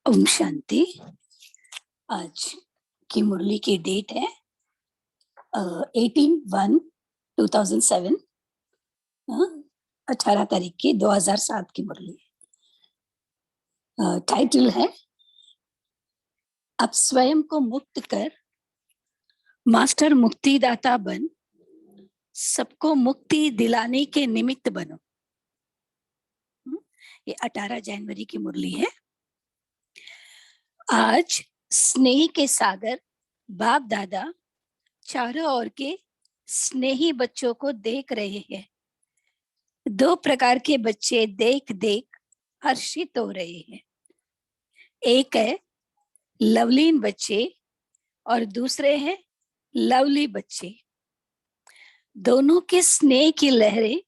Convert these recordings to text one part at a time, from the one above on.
ओम शांति। आज की मुरली की डेट है 18/1/2007, 18 तारीख की 2007 की मुरली। टाइटल है अब स्वयं को मुक्त कर मास्टर मुक्तिदाता बन, सबको मुक्ति दिलाने के निमित्त बनो। ये 18 जनवरी की मुरली है। आज स्नेह के सागर बाप दादा चारों ओर के स्नेही बच्चों को देख रहे हैं। दो प्रकार के बच्चे देख देख हर्षित हो रहे हैं। एक है लवलीन बच्चे और दूसरे हैं लवली बच्चे। दोनों के स्नेह की लहरें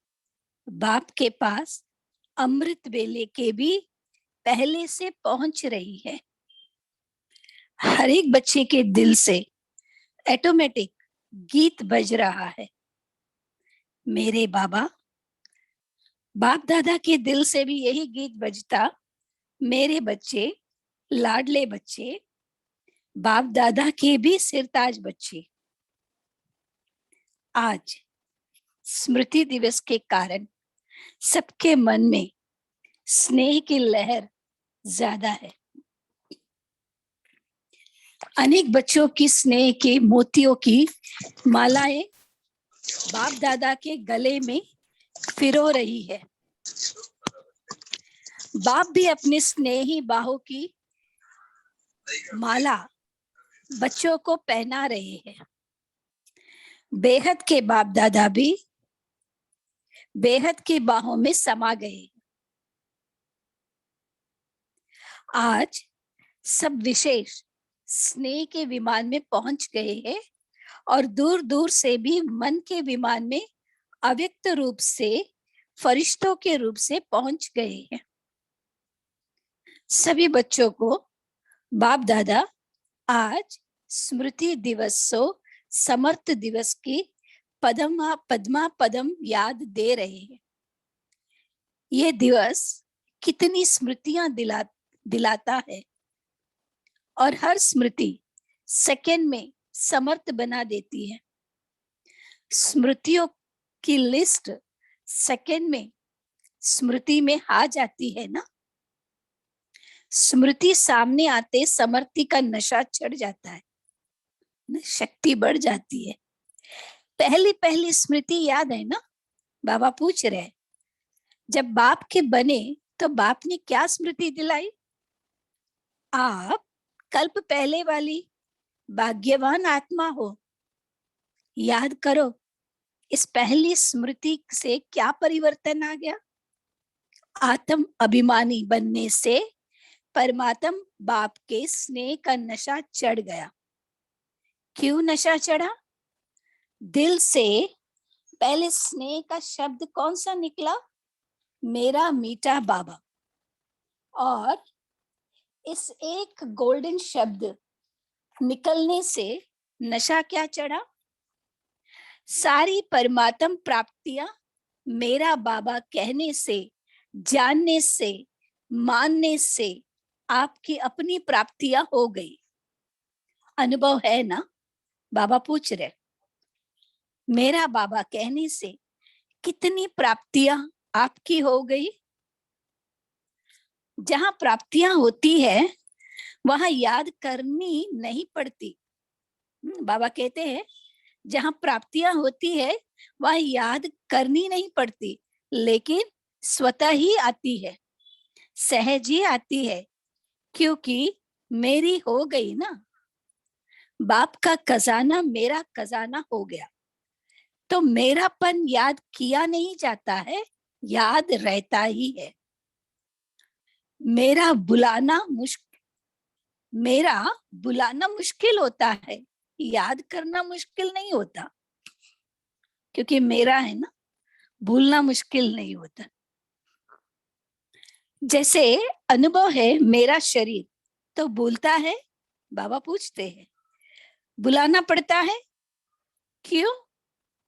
बाप के पास अमृत वेले के भी पहले से पहुंच रही है। हर एक बच्चे के दिल से ऑटोमेटिक गीत बज रहा है। मेरे बाबा बाप दादा के दिल से भी यही गीत बजता। मेरे बच्चे, लाडले बच्चे, बाप दादा के भी सिरताज बच्चे। आज स्मृति दिवस के कारण सबके मन में स्नेह की लहर ज्यादा है। अनेक बच्चों की स्नेह के मोतियों की मालाएं बाप दादा के गले में फिरो रही है। बाप भी अपनी स्नेही बाहों की माला बच्चों को पहना रहे हैं। बेहद के बाप दादा भी बेहद की बाहों में समा गए। आज सब विशेष स्नेह के विमान में पहुंच गए हैं और दूर दूर से भी मन के विमान में अव्यक्त रूप से फरिश्तों के रूप से पहुंच गए हैं। सभी बच्चों को बाप दादा आज स्मृति दिवसों समर्थ दिवस की पद्मा पदम याद दे रहे हैं। ये दिवस कितनी स्मृतियां दिलाता है और हर स्मृति सेकंड में समर्थ बना देती है। स्मृतियों की लिस्ट सेकंड में स्मृति में आ जाती है ना। स्मृति सामने आते समर्थी का नशा चढ़ जाता है, शक्ति बढ़ जाती है। पहली पहली स्मृति याद है ना। बाबा पूछ रहे जब बाप के बने तो बाप ने क्या स्मृति दिलाई। आप कल्प पहले वाली भाग्यवान आत्मा हो। याद करो इस पहली स्मृति से क्या परिवर्तन आ गया। आत्म अभिमानी बनने से परमात्म बाप के स्नेह का नशा चढ़ गया। क्यों नशा चढ़ा। दिल से पहले स्नेह का शब्द कौन सा निकला, मेरा मीठा बाबा। और इस एक गोल्डन शब्द निकलने से नशा क्या चढ़ा। सारी परमात्म प्राप्तियां मेरा बाबा कहने से, जानने से, मानने से आपकी अपनी प्राप्तियां हो गई। अनुभव है ना। बाबा पूछ रहे मेरा बाबा कहने से कितनी प्राप्तियां आपकी हो गई। जहां प्राप्तियां होती है वहां याद करनी नहीं पड़ती। बाबा कहते हैं जहां प्राप्तियां होती है वहां याद करनी नहीं पड़ती, लेकिन स्वतः ही आती है, सहज ही आती है, क्योंकि मेरी हो गई ना। बाप का खजाना मेरा खजाना हो गया तो मेरापन याद किया नहीं जाता है, याद रहता ही है। मेरा बुलाना मुश्किल होता है, याद करना मुश्किल नहीं होता, क्योंकि मेरा है ना। भूलना मुश्किल नहीं होता। जैसे अनुभव है मेरा शरीर तो भूलता है। बाबा पूछते हैं बुलाना पड़ता है क्यों,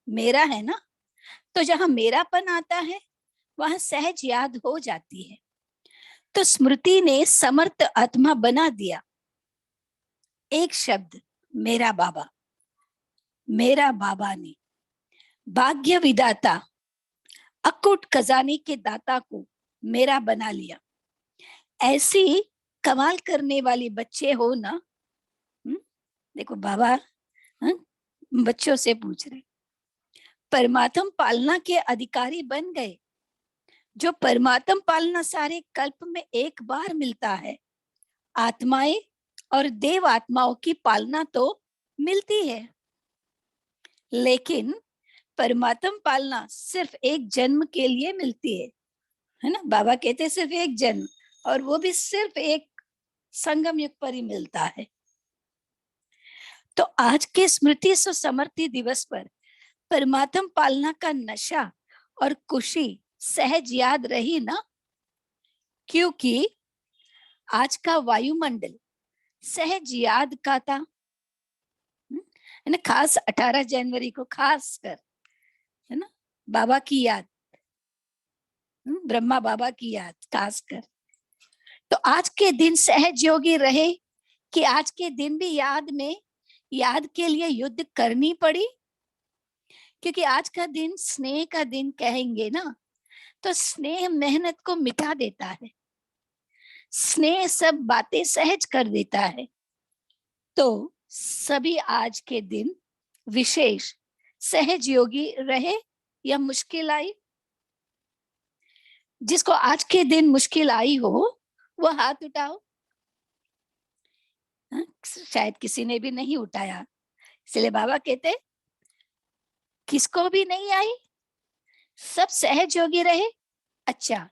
मेरा है ना। तो जहां मेरापन आता है वहां सहज याद हो जाती है। तो स्मृति ने समर्थ आत्मा बना दिया। एक शब्द, मेरा बाबा। मेरा बाबा ने भाग्य विदाता, अकुट खजाने के दाता को मेरा बना लिया। ऐसी कमाल करने वाली बच्चे हो ना। देखो बाबा बच्चों से पूछ रहे, परमात्म पालना के अधिकारी बन गए। जो परमात्म पालना सारे कल्प में एक बार मिलता है। आत्माएं और देव आत्माओं की पालना तो मिलती है, लेकिन परमात्म पालना सिर्फ एक जन्म के लिए मिलती है ना। बाबा कहते सिर्फ एक जन्म, और वो भी सिर्फ एक संगम युग पर ही मिलता है। तो आज के स्मृति समर्ति दिवस पर परमात्म पालना का नशा और खुशी सहज याद रही ना, क्योंकि आज का वायुमंडल सहज याद का था, है ना। खास 18 जनवरी को खास कर, है ना, बाबा की याद, ब्रह्मा बाबा की याद खास कर। तो आज के दिन सहज योगी रहे कि आज के दिन भी याद के लिए युद्ध करनी पड़ी, क्योंकि आज का दिन स्नेह का दिन कहेंगे ना, तो स्नेह मेहनत को मिटा देता है। स्नेह सब बातें सहज कर देता है। तो सभी आज के दिन विशेष सहज योगी रहे या मुश्किल आई। जिसको आज के दिन मुश्किल आई हो वो हाथ उठाओ। शायद किसी ने भी नहीं उठाया, इसलिए बाबा कहते किसको भी नहीं आई, सब सहज योगी रहे। अच्छा,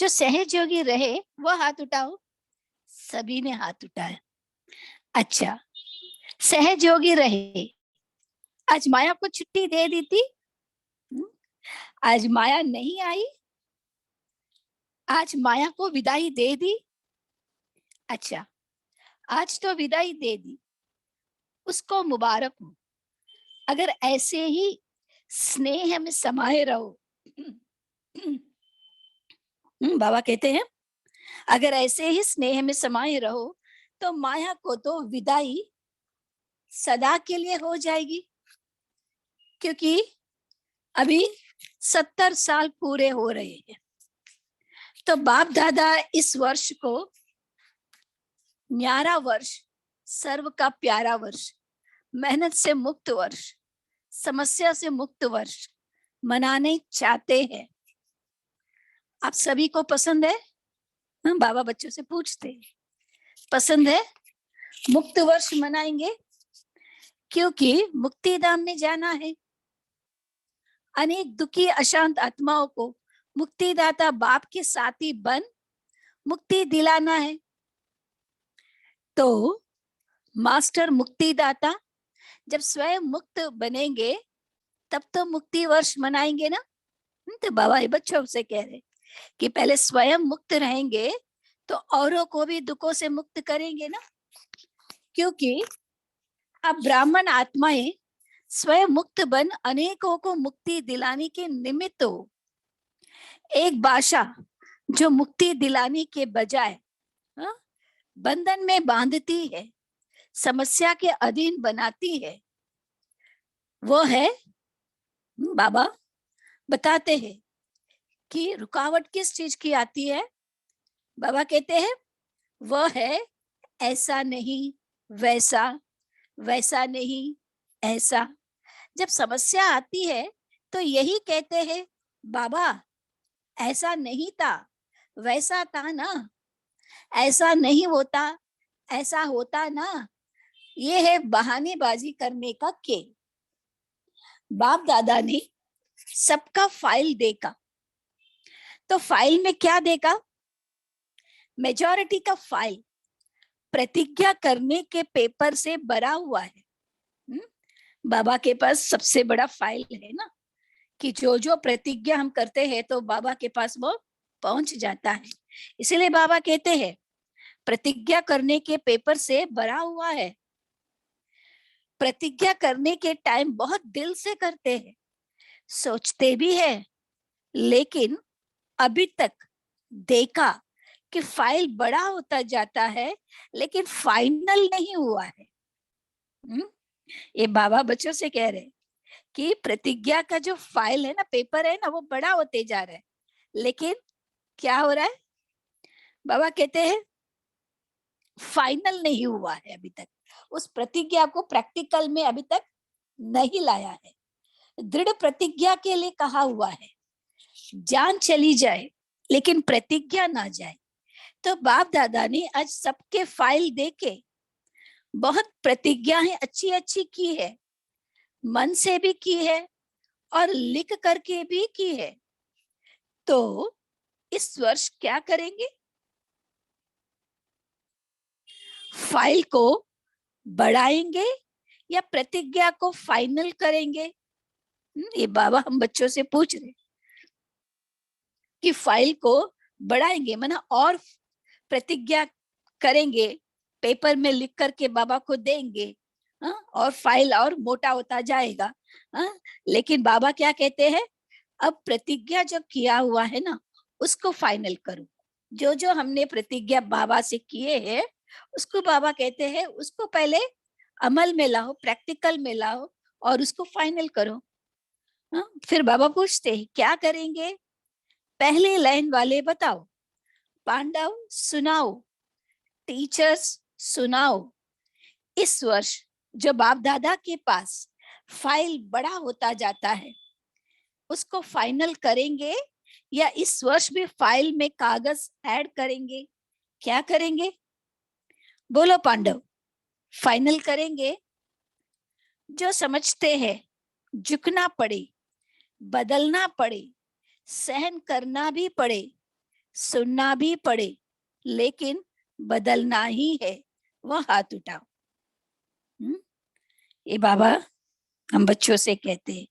जो सहज योगी रहे वो हाथ उठाओ। सभी ने हाथ उठाया। अच्छा, सहज योगी रहे। आज माया को छुट्टी दे दी थी, आज माया नहीं आई, आज माया को विदाई दे दी। अच्छा, आज तो विदाई दे दी, उसको मुबारक हो। अगर ऐसे ही स्नेह में समाये रहो, बाबा कहते हैं अगर ऐसे ही स्नेह में समाये रहो तो माया को तो विदाई सदा के लिए हो जाएगी, क्योंकि अभी 70 साल पूरे हो रहे हैं। तो बाप दादा इस वर्ष को न्यारा वर्ष, सर्व का प्यारा वर्ष, मेहनत से मुक्त वर्ष, समस्या से मुक्त वर्ष मनाने चाहते हैं। आप सभी को पसंद है? बाबा बच्चों से पूछते हैं, पसंद है? मुक्त वर्ष मनाएंगे क्योंकि मुक्ति धाम में जाना है। अनेक दुखी अशांत आत्माओं को मुक्तिदाता बाप के साथी बन मुक्ति दिलाना है। तो मास्टर मुक्तिदाता जब स्वयं मुक्त बनेंगे तब तो मुक्ति वर्ष मनाएंगे ना। तो बाबा बच्चों से कह रहे कि पहले स्वयं मुक्त रहेंगे तो औरों को भी दुखों से मुक्त करेंगे ना, क्योंकि अब ब्राह्मण आत्माएं स्वयं मुक्त बन अनेकों को मुक्ति दिलाने के निमित्त हो। एक भाषा जो मुक्ति दिलाने के बजाय बंधन में बांधती है, समस्या के अधीन बनाती है, वो है, बाबा बताते हैं कि रुकावट किस चीज की आती है। बाबा कहते हैं वह है ऐसा नहीं वैसा, वैसा नहीं ऐसा। जब समस्या आती है तो यही कहते हैं बाबा ऐसा नहीं था, वैसा था ना, ऐसा नहीं होता, ऐसा होता ना। ये है बहानेबाजी करने का खेल। बाप दादा ने सबका फाइल देखा, तो फाइल में क्या देखा? मेजॉरिटी का फाइल प्रतिज्ञा करने के पेपर से भरा हुआ है। बाबा के पास सबसे बड़ा फाइल है ना, कि जो जो प्रतिज्ञा हम करते हैं तो बाबा के पास वो पहुंच जाता है। इसलिए बाबा कहते हैं प्रतिज्ञा करने के पेपर से भरा हुआ है। प्रतिज्ञा करने के टाइम बहुत दिल से करते हैं, सोचते भी है, लेकिन अभी तक देखा कि फाइल बड़ा होता जाता है लेकिन फाइनल नहीं हुआ है। ये बाबा बच्चों से कह रहे कि प्रतिज्ञा का जो फाइल है ना, पेपर है ना, वो बड़ा होते जा रहा है, लेकिन क्या हो रहा है? बाबा कहते हैं फाइनल नहीं हुआ है अभी तक। उस प्रतिज्ञा को प्रैक्टिकल में अभी तक नहीं लाया है। दृढ़ प्रतिज्ञा के लिए कहा हुआ है, जान चली जाए लेकिन प्रतिज्ञा ना जाए। तो बाप दादा ने आज सबके फाइल देके बहुत प्रतिज्ञाएं अच्छी अच्छी की है, मन से भी की है और लिख करके भी की है। तो इस वर्ष क्या करेंगे? फाइल को बढ़ाएंगे या प्रतिज्ञा को फाइनल करेंगे? ये बाबा हम बच्चों से पूछ रहे कि फाइल को बढ़ाएंगे माना और प्रतिज्ञा करेंगे, पेपर में लिख करके बाबा को देंगे, और फाइल और मोटा होता जाएगा। लेकिन बाबा क्या कहते हैं, अब प्रतिज्ञा जो किया हुआ है ना, उसको फाइनल करो। जो जो हमने प्रतिज्ञा बाबा से किए हैं उसको बाबा कहते हैं उसको पहले अमल में लाओ, प्रैक्टिकल में लाओ और उसको फाइनल करो। फिर बाबा पूछते हैं क्या करेंगे? पहले लाइन वाले बताओ, पांडव सुनाओ, टीचर्स सुनाओ। इस वर्ष जो बाप दादा के पास फाइल बड़ा होता जाता है उसको फाइनल करेंगे या इस वर्ष भी फाइल में कागज ऐड करेंगे? क्या करेंगे? बोलो पांडव, फाइनल करेंगे? जो समझते हैं झुकना पड़े, बदलना पड़े, सहन करना भी पड़े, सुनना भी पड़े, लेकिन बदलना ही है, वह हाथ उठाओ। ये बाबा हम बच्चों से कहते हैं,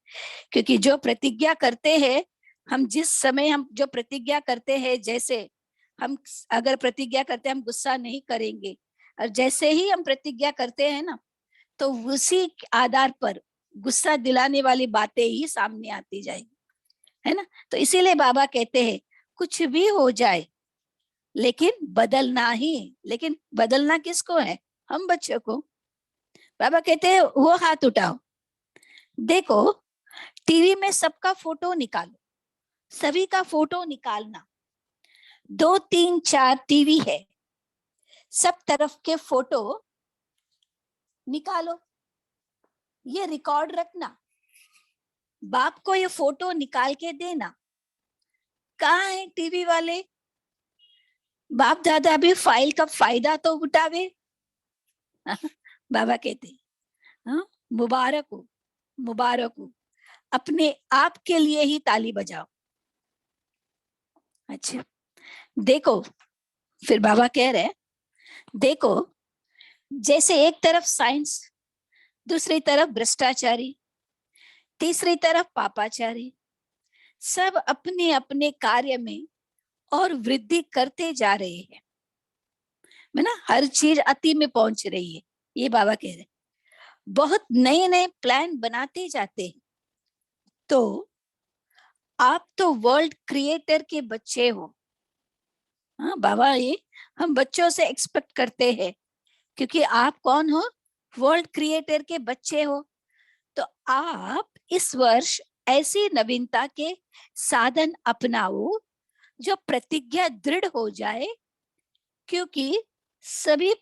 क्योंकि जो प्रतिज्ञा करते हैं, हम जिस समय हम जो प्रतिज्ञा करते हैं, जैसे हम अगर प्रतिज्ञा करते हैं हम गुस्सा नहीं करेंगे, और जैसे ही हम प्रतिज्ञा करते हैं ना, तो उसी आधार पर गुस्सा दिलाने वाली बातें ही सामने आती जाएगी, है ना। तो इसीलिए बाबा कहते हैं कुछ भी हो जाए लेकिन बदलना ही। लेकिन बदलना किसको है? हम बच्चों को। बाबा कहते हैं वो हाथ उठाओ, देखो टीवी में सबका फोटो निकालो, सभी का फोटो निकालना, 2 3 4 टीवी है, सब तरफ के फोटो निकालो, ये रिकॉर्ड रखना, बाप को ये फोटो निकाल के देना। कहाँ है टीवी वाले? बाप दादा भी फाइल का फायदा तो उठावे। बाबा कहते मुबारक हो, मुबारक हो, अपने आप के लिए ही ताली बजाओ। अच्छा देखो, फिर बाबा कह रहे देखो जैसे एक तरफ साइंस, दूसरी तरफ भ्रष्टाचारी, तीसरी तरफ पापाचारी, सब अपने अपने कार्य में और वृद्धि करते जा रहे हैं, है ना। हर चीज अति में पहुंच रही है, ये बाबा कह रहे। बहुत नए नए प्लान बनाते जाते हैं। तो आप तो वर्ल्ड क्रिएटर के बच्चे हो। हाँ बाबा, ये हम बच्चों से एक्सपेक्ट करते हैं, क्योंकि आप कौन हो? वर्ल्ड क्रिएटर के बच्चे हो। तो आप इस वर्ष ऐसी नवीनता के साधन अपनाओ जो प्रतिज्ञा दृढ़ हो जाए, क्योंकि सभी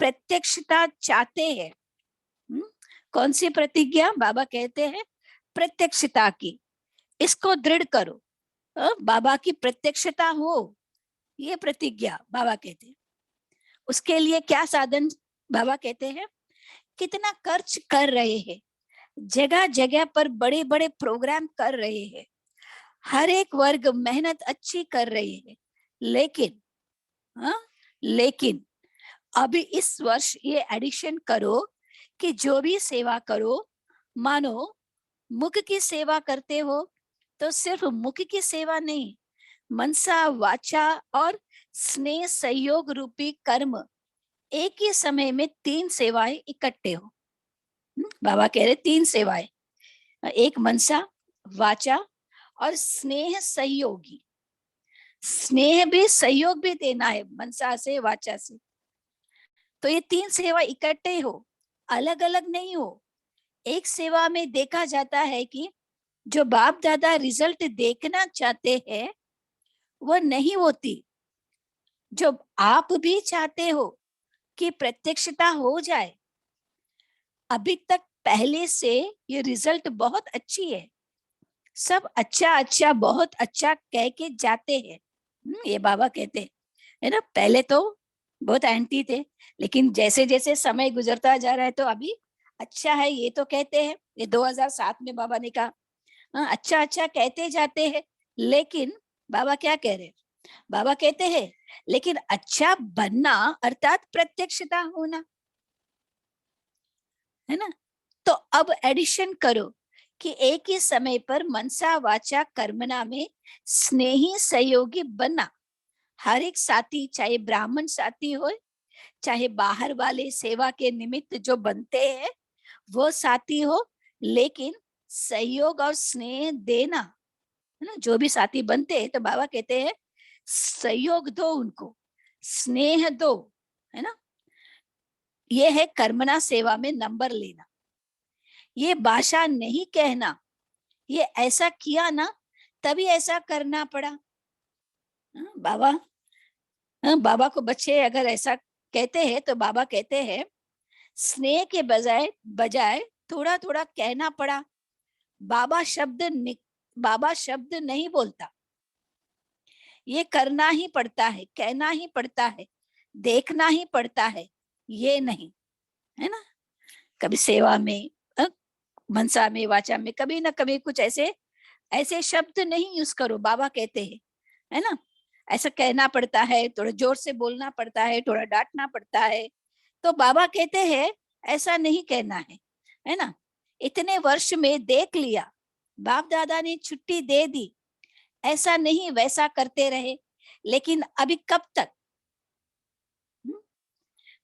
प्रत्यक्षता चाहते हैं। कौन सी प्रतिज्ञा? बाबा कहते हैं प्रत्यक्षता की, इसको दृढ़ करो। बाबा की प्रत्यक्षता हो, ये प्रतिज्ञा बाबा कहते हैं। उसके लिए क्या साधन? बाबा कहते हैं कितना खर्च कर रहे हैं, जगह जगह पर बड़े बड़े प्रोग्राम कर रहे हैं, हर एक वर्ग मेहनत अच्छी कर रहे हैं, लेकिन लेकिन अभी इस वर्ष ये एडिशन करो कि जो भी सेवा करो, मानो मुख की सेवा करते हो, तो सिर्फ मुख की सेवा नहीं, मनसा वाचा और स्नेह सहयोग रूपी कर्म, एक ही समय में 3 सेवाएं इकट्ठे हो। बाबा कह रहे 3 सेवाएं, एक मनसा, वाचा और स्नेह सहयोगी। स्नेह भी, सहयोग भी देना है, मनसा से, वाचा से। तो ये 3 सेवा इकट्ठे हो, अलग अलग नहीं हो। एक सेवा में देखा जाता है कि जो बाप दादा रिजल्ट देखना चाहते हैं वो नहीं होती। जो आप भी चाहते हो कि प्रत्यक्षता हो जाए, अभी तक पहले से ये रिजल्ट बहुत अच्छी है, सब अच्छा अच्छा बहुत अच्छा कह के जाते हैं। ये बाबा कहते है ना, पहले तो बहुत एंटी थे, लेकिन जैसे जैसे समय गुजरता जा रहा है तो अभी अच्छा है ये तो कहते हैं। ये 2007 में बाबा ने कहा, हाँ अच्छा अच्छा कहते जाते हैं। लेकिन बाबा क्या कह रहे हैं? बाबा कहते हैं लेकिन अच्छा बनना अर्थात प्रत्यक्षता होना, है ना। तो अब एडिशन करो कि एक ही समय पर मनसा वाचा कर्मणा में स्नेही सहयोगी बनना। हर एक साथी, चाहे ब्राह्मण साथी हो, चाहे बाहर वाले सेवा के निमित्त जो बनते हैं वो साथी हो, लेकिन सहयोग और स्नेह देना, है ना। जो भी साथी बनते हैं तो बाबा कहते हैं सहयोग दो उनको, स्नेह दो, है ना। ये है कर्मणा सेवा में नंबर लेना। ये भाषा नहीं कहना, ये ऐसा किया ना तभी ऐसा करना पड़ा। बाबा, बाबा को बच्चे अगर ऐसा कहते हैं तो बाबा कहते हैं स्नेह के बजाय बजाय थोड़ा थोड़ा कहना पड़ा। बाबा शब्द बाबा शब्द नहीं बोलता, ये करना ही पड़ता है, कहना ही पड़ता है, देखना ही पड़ता है, ये नहीं, है ना। कभी सेवा में, मनसा में, वाचा में कभी ना कभी कुछ ऐसे ऐसे शब्द नहीं यूज करो, बाबा कहते हैं, है ना। ऐसा कहना पड़ता है, थोड़ा जोर से बोलना पड़ता है, थोड़ा डांटना पड़ता है। तो बाबा कहते हैं ऐसा नहीं कहना है ना। इतने वर्ष में देख लिया, बाप दादा ने छुट्टी दे दी, ऐसा नहीं वैसा करते रहे, लेकिन अभी कब तक?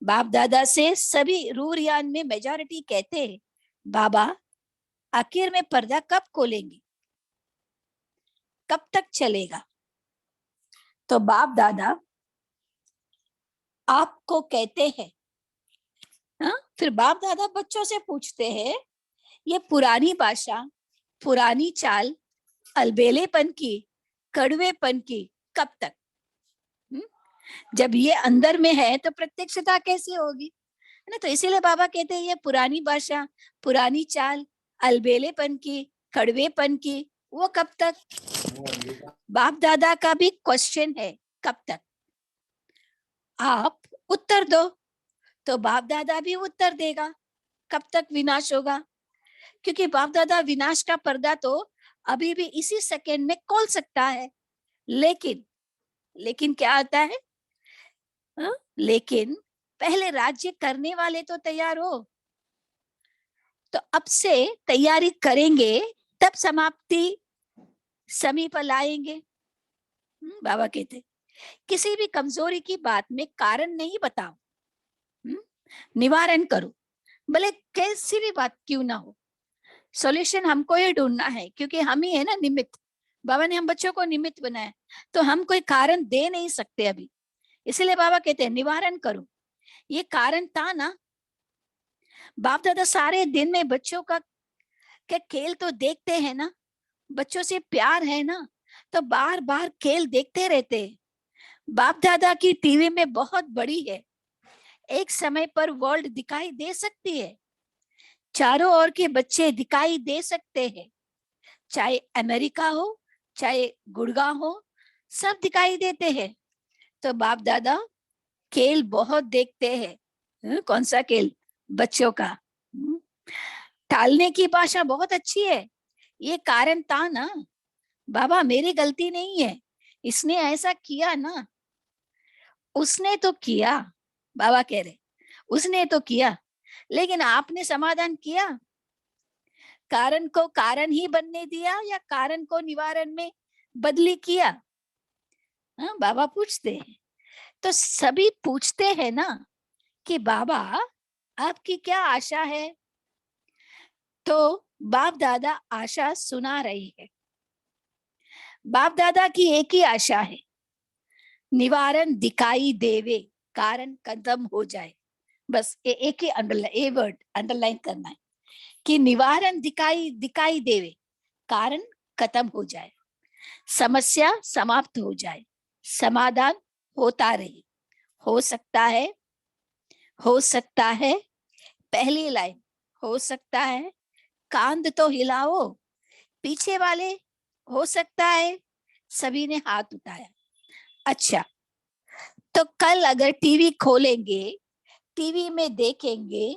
बाप दादा से सभी रूरयान में मेजॉरिटी कहते हैं बाबा आखिर में पर्दा कब खोलेंगे, कब तक चलेगा? तो बाप दादा आपको कहते हैं, हाँ? फिर बाप दादा बच्चों से पूछते हैं ये पुरानी भाषा, पुरानी चाल, अलबेलेपन की, कड़वेपन की कब तक? हुँ? जब ये अंदर में है तो प्रत्यक्षता कैसे होगी, है ना। तो इसीलिए बाबा कहते हैं ये पुरानी भाषा, पुरानी चाल, अलबेलेपन की, कड़वेपन की, वो कब तक? बाप दादा का भी क्वेश्चन है, कब तक? आप उत्तर दो तो बाप दादा भी उत्तर देगा, कब तक विनाश होगा? क्योंकि बाप दादा विनाश का पर्दा तो अभी भी इसी सेकेंड में खोल सकता है, लेकिन लेकिन क्या आता है? हा? लेकिन पहले राज्य करने वाले तो तैयार हो। तो अब से तैयारी करेंगे तब समाप्ति समीप लाएंगे। बाबा कहते किसी भी कमजोरी की बात में कारण नहीं बताओ, निवारण करो, भले कैसी भी बात क्यों ना हो। सॉल्यूशन हमको ही ढूंढना है, क्योंकि हम ही है ना निमित्त। बाबा ने हम बच्चों को निमित्त बनाया, तो हम कोई कारण दे नहीं सकते अभी। इसलिए बाबा कहते हैं निवारण करो। ये कारण था ना, बाप दादा सारे दिन में बच्चों का क्या खेल तो देखते हैं ना, बच्चों से प्यार है ना, तो बार बार खेल देखते रहते हैं। बाप दादा की टीवी में बहुत बड़ी है, एक समय पर वर्ल्ड दिखाई दे सकती है, चारों ओर के बच्चे दिखाई दे सकते हैं, चाहे अमेरिका हो चाहे गुड़गांव हो, सब दिखाई देते हैं। तो बाप दादा खेल बहुत देखते हैं। कौन सा खेल? बच्चों का। टालने की भाषा बहुत अच्छी है, ये कारण था ना, बाबा मेरी गलती नहीं है, इसने ऐसा किया ना, उसने तो किया। बाबा कह रहे उसने तो किया, लेकिन आपने समाधान किया? कारण को कारण ही बनने दिया या कारण को निवारण में बदली किया? हाँ, बाबा पूछते हैं। तो सभी पूछते हैं ना कि बाबा आपकी क्या आशा है? तो बाप दादा आशा सुना रही है। बाप दादा की एक ही आशा है, निवारण दिखाई देवे, कारण खत्म हो जाए। बस एक ही ए वर्ड अंडरलाइन करना है कि निवारण दिखाई दिखाई देवे, कारण खत्म हो जाए, समस्या समाप्त हो जाए, समाधान होता रहे। हो सकता है, हो सकता है, पहली लाइन हो सकता है, कांध तो हिलाओ, पीछे वाले हो सकता है, सभी ने हाथ उठाया। अच्छा, तो कल अगर टीवी खोलेंगे, टीवी में देखेंगे,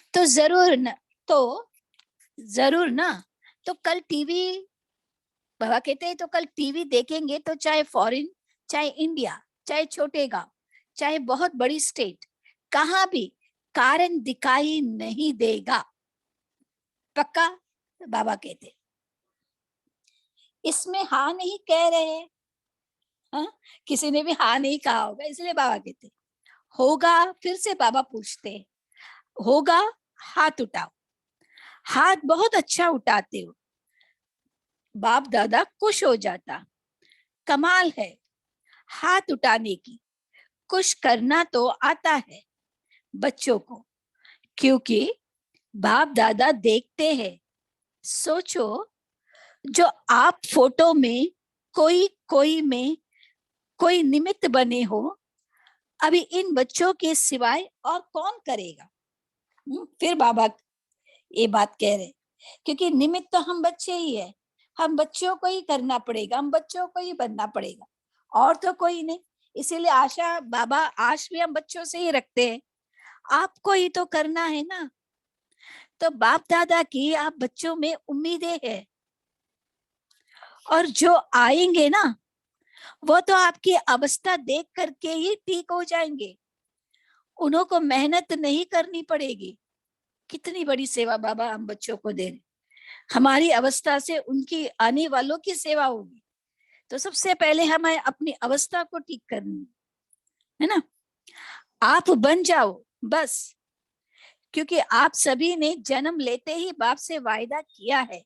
तो तो जरूर ना, तो कल टीवी, बाबा कहते हैं तो कल टीवी देखेंगे तो चाहे फॉरेन, चाहे इंडिया, चाहे छोटे गांव, चाहे बहुत बड़ी स्टेट, कहां भी कारण दिखाई नहीं देगा, पक्का। बाबा कहते इसमें हाँ नहीं कह रहे हैं, हाँ? किसी ने भी हाँ नहीं कहा होगा, इसलिए बाबा कहते होगा। फिर से बाबा पूछते होगा, हाथ उठाओ। हाथ बहुत अच्छा उठाते हो, बाप दादा खुश हो जाता। कमाल है हाथ उठाने की, खुश करना तो आता है बच्चों को, क्योंकि बाप दादा देखते हैं। सोचो, जो आप फोटो में कोई कोई में कोई निमित्त बने हो, अभी इन बच्चों के सिवाय और कौन करेगा। फिर बाबा ये बात कह रहे, क्योंकि निमित्त तो हम बच्चे ही है, हम बच्चों को ही करना पड़ेगा, हम बच्चों को ही बनना पड़ेगा, और तो कोई नहीं। इसीलिए आशा बाबा आश भी हम बच्चों से ही रखते हैं, आपको ही तो करना है ना। तो बाप दादा की आप बच्चों में उम्मीदें हैं, और जो आएंगे ना, वो तो आपकी अवस्था देख करके ही ठीक हो जाएंगे, उन्हों को मेहनत नहीं करनी पड़ेगी। कितनी बड़ी सेवा बाबा हम बच्चों को दे रहे, हमारी अवस्था से उनकी आने वालों की सेवा होगी। तो सबसे पहले हमें अपनी अवस्था को ठीक करनी है ना। आप बन जाओ बस, क्योंकि आप सभी ने जन्म लेते ही बाप से वायदा किया है,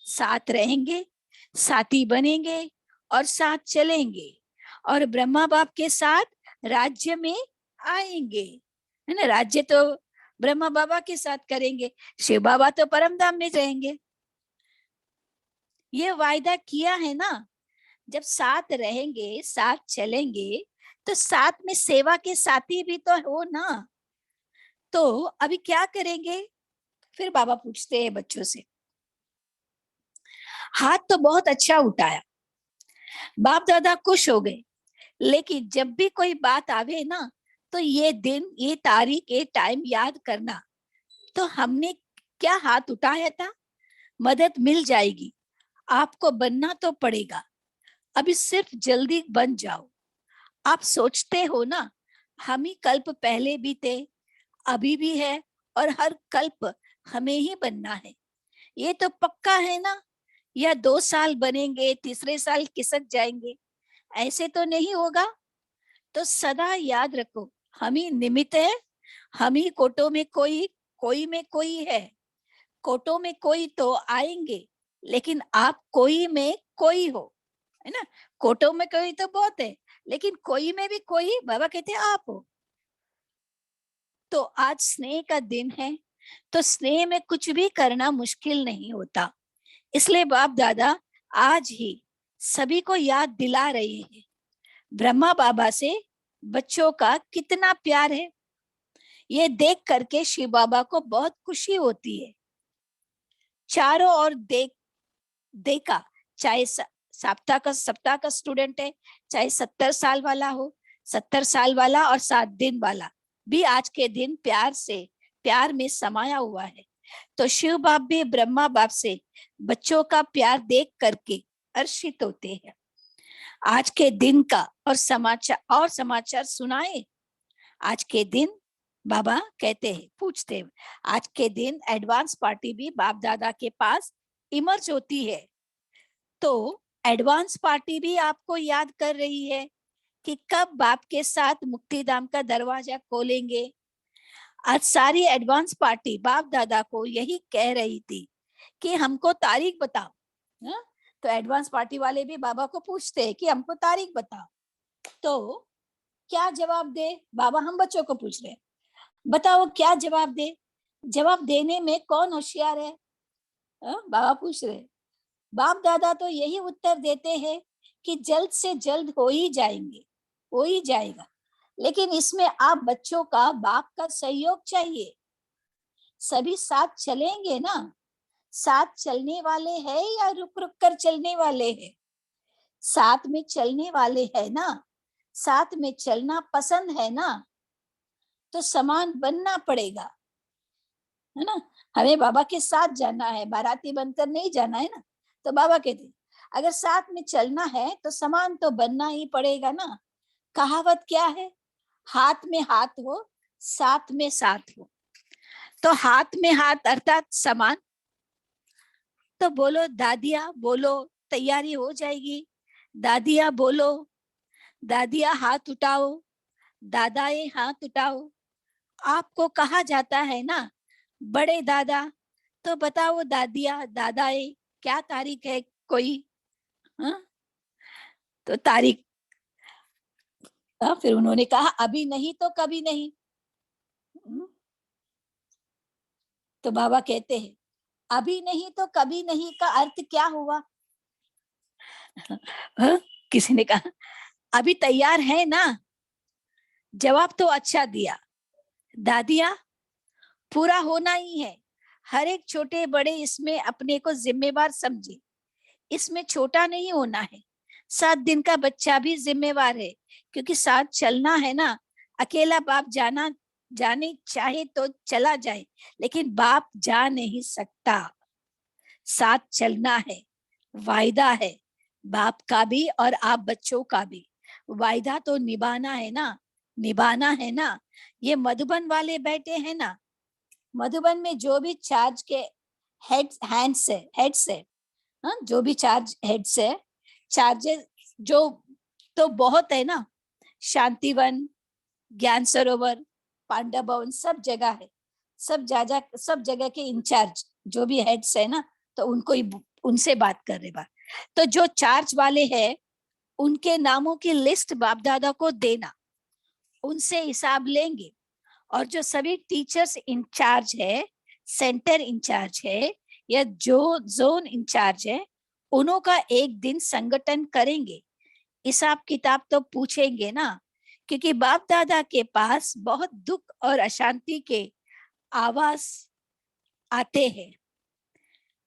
साथ रहेंगे, साथी बनेंगे और साथ चलेंगे, और ब्रह्मा बाप के साथ राज्य में आएंगे, है ना। राज्य तो ब्रह्मा बाबा के साथ करेंगे, शिव बाबा तो परम धाम में रहेंगे। ये वायदा किया है ना। जब साथ रहेंगे, साथ चलेंगे, तो साथ में सेवा के साथी भी तो हो ना। तो अभी क्या करेंगे, फिर बाबा पूछते हैं बच्चों से। हाथ तो बहुत अच्छा उठाया, बाप दादा खुश हो गए, लेकिन जब भी कोई बात आवे ना, तो ये दिन, ये तारीख, ये टाइम याद करना, तो हमने क्या हाथ उठाया था, मदद मिल जाएगी। आपको बनना तो पड़ेगा, अभी सिर्फ जल्दी बन जाओ। आप सोचते हो ना, हम ही कल्प पहले भी थे, अभी भी है, और हर कल्प हमें ही बनना है, ये तो पक्का है ना। या 2 साल बनेंगे, तीसरे साल खिसक जाएंगे, ऐसे तो नहीं होगा। तो सदा याद रखो, हम ही निमित्त है, हम ही कोटों में कोई में कोई है। कोटों में कोई तो आएंगे, लेकिन आप कोई में कोई हो, है ना। कोटों में कोई तो बहुत है, लेकिन कोई में भी कोई, बाबा कहते हैं आप हो। तो आज स्नेह का दिन है, तो स्नेह में कुछ भी करना मुश्किल नहीं होता। इसलिए बाप दादा आज ही सभी को याद दिला रहे हैं, ब्रह्मा बाबा से बच्चों का कितना प्यार है। ये देख करके शिव बाबा को बहुत खुशी होती है। चारों ओर देखा, चाहे सप्ताह का स्टूडेंट है, चाहे 70 साल वाला हो, 70 साल वाला और 7 दिन वाला भी आज के दिन प्यार में समाया हुआ है। तो शिव बाप भी ब्रह्मा बाप से बच्चों का प्यार देख करके हर्षित होते हैं। आज के दिन का और समाचार सुनाए। आज के दिन बाबा कहते हैं, पूछते हैं, आज के दिन एडवांस पार्टी भी बाप दादा के पास इमर्ज होती है। तो एडवांस पार्टी भी आपको याद कर रही है कि कब बाप के साथ मुक्तिधाम का दरवाजा खोलेंगे। आज सारी एडवांस पार्टी बाप दादा को यही कह रही थी कि हमको तारीख बताओ। तो एडवांस पार्टी वाले भी बाबा को पूछते हैं कि हमको तारीख बताओ। तो क्या जवाब दे? बाबा हम बच्चों को पूछ रहे हैं, बताओ क्या जवाब दे? जवाब देने में कौन होशियार है? बाबा पूछ रहे। बाप दादा तो यही उत्तर देते हैं कि जल्द से जल्द हो ही जाएंगे, हो ही जाएगा, लेकिन इसमें आप बच्चों का, बाप का सहयोग चाहिए। सभी साथ चलेंगे ना? साथ चलने वाले हैं या रुक रुक कर चलने वाले हैं? साथ में चलने वाले हैं ना? साथ में चलना पसंद है ना? तो समान बनना पड़ेगा, है ना? हमें बाबा के साथ जाना है, बाराती बनकर नहीं जाना है ना। तो बाबा कहते अगर साथ में चलना है तो समान तो बनना ही पड़ेगा ना। कहावत क्या है? हाथ में हाथ हो, साथ में साथ हो। तो हाथ में हाथ अर्थात समान। तो बोलो दादिया, बोलो तैयारी हो जाएगी। दादिया बोलो, दादिया हाथ उठाओ, दादाए हाथ उठाओ। आपको कहा जाता है ना बड़े दादा, तो बताओ दादिया दादाए क्या तारीख है कोई? हाँ? तो तारीख, फिर उन्होंने कहा अभी नहीं तो कभी नहीं। तो बाबा कहते हैं अभी नहीं तो कभी नहीं का अर्थ क्या हुआ? किसी ने कहा अभी तैयार है ना? जवाब तो अच्छा दिया, दादिया पूरा होना ही है। हर एक छोटे बड़े इसमें अपने को जिम्मेवार समझे, इसमें छोटा नहीं होना है। 7 दिन का बच्चा भी जिम्मेवार है, क्योंकि साथ चलना है ना। अकेला बाप जाने चाहे तो चला जाए, लेकिन बाप जा नहीं सकता। साथ चलना है, वायदा है बाप का भी और आप बच्चों का भी। वायदा तो निभाना है ना, निभाना है ना। ये मधुबन वाले बैठे हैं ना, मधुबन में जो भी चार्ज के हेड्स है, हाँ, जो भी चार्ज हेड्स है, चार्जेस जो तो बहुत है ना। शांतिवन, ज्ञान सरोवर, पांडव भवन सब जगह है। सब जगह के इंचार्ज जो भी हेड्स है ना, तो उनको ही उनसे बात कर रहे बा। तो जो चार्ज वाले हैं उनके नामों की लिस्ट बाप दादा को देना, उनसे हिसाब लेंगे। और जो सभी टीचर्स इंचार्ज है, सेंटर इंचार्ज है या जो जोन इंचार्ज है, उन्हों का एक दिन संगठन करेंगे। हिसाब किताब तो पूछेंगे ना, क्योंकि बाप दादा के पास बहुत दुख और अशांति के आवाज आते हैं,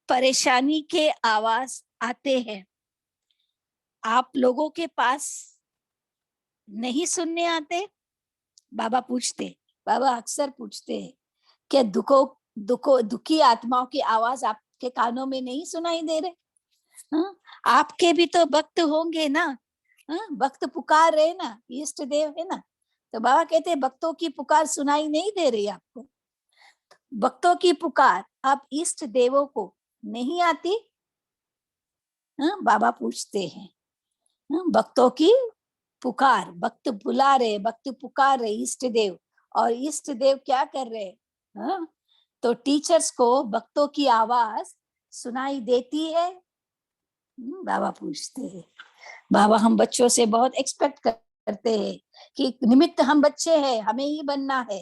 परेशानी के आवाज आते हैं। आप लोगों के पास नहीं सुनने आते? बाबा पूछते, बाबा अक्सर पूछते हैं क्या दुखी आत्माओं की आवाज आपके कानों में नहीं सुनाई दे रहे? हाँ? आपके भी तो भक्त होंगे ना। हाँ? भक्त पुकार रहे ना, इष्ट देव है ना। तो बाबा कहते हैं भक्तों की पुकार सुनाई नहीं दे रही आपको? भक्तों की पुकार आप इष्ट देवों को नहीं आती? हाँ? बाबा पूछते हैं, हाँ? भक्तों की पुकार, भक्त बुला रहे, भक्त पुकार रहे इष्ट देव, और इष्ट देव क्या कर रहे? हाँ? तो टीचर्स को भक्तों की आवाज सुनाई देती है? बाबा पूछते हैं। बाबा हम बच्चों से बहुत एक्सपेक्ट करते हैं कि निमित्त हम बच्चे हैं, हमें ही बनना है,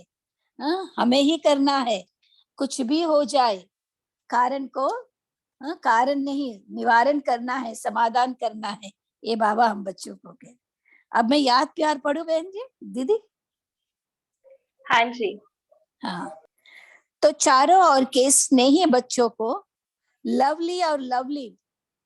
हाँ? हमें ही करना है। कुछ भी हो जाए कारण को, हाँ? कारण नहीं, निवारण करना है, समाधान करना है। ये बाबा हम बच्चों को कह। अब मैं याद प्यार पढ़ू बहन जी, दीदी? हाँ जी। हाँ, तो चारों ओर के स्नेही बच्चों को, लवली और लवली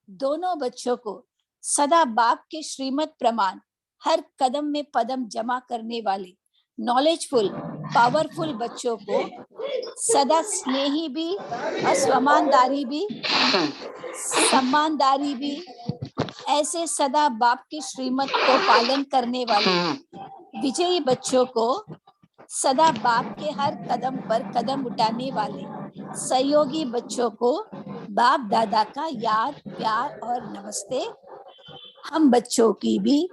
दोनों बच्चों को, सदा बाप के श्रीमत प्रमाण हर कदम में पदम जमा करने वाले नॉलेजफुल पावरफुल बच्चों को, सदा स्नेही भी और सम्मानदारी भी, ऐसे सदा बाप के श्रीमत को पालन करने वाले विजयी बच्चों को, सदा बाप के हर कदम पर कदम उठाने वाले सहयोगी बच्चों को बाप दादा का याद प्यार और नमस्ते। हम बच्चों की भी,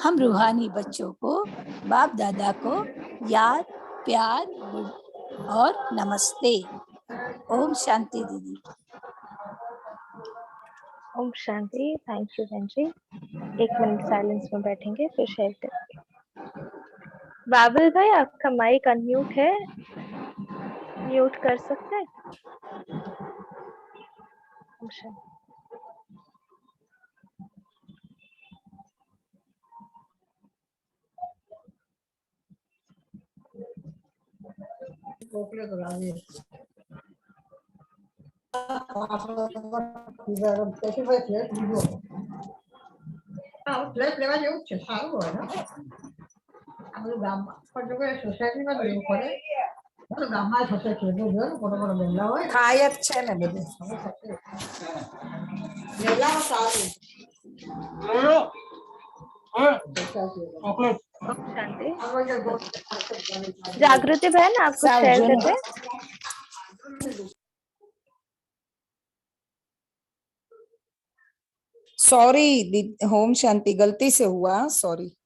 हम रूहानी बच्चों को बाप दादा को याद प्यार और नमस्ते। ओम शांति दीदी। ओम शांति। थैंक यू बहन जी। एक मिनट साइलेंस में बैठेंगे फिर शेयर करेंगे। बाबुल भाई आपका माइक अनम्यूट है, म्यूट कर सकते हैं? अच्छा। ફ્લેટ લેવા જેવું છે, સારું હોય ને આ બધું ગામમાં પણ જો કે સોસાયટીમાં જ લેવું પડે. બધું ગામમાં સોસાયટી એટલે જો ને મોટો મોટો બંગલા હોય થાય જ છે ને બધું. બંગલામાં સારું ओम शांति। આપણે જે जागृति बहन आप कुछ शेयर सार्वजनिक करते हैं? सॉरी होम शांति, गलती से हुआ, सॉरी।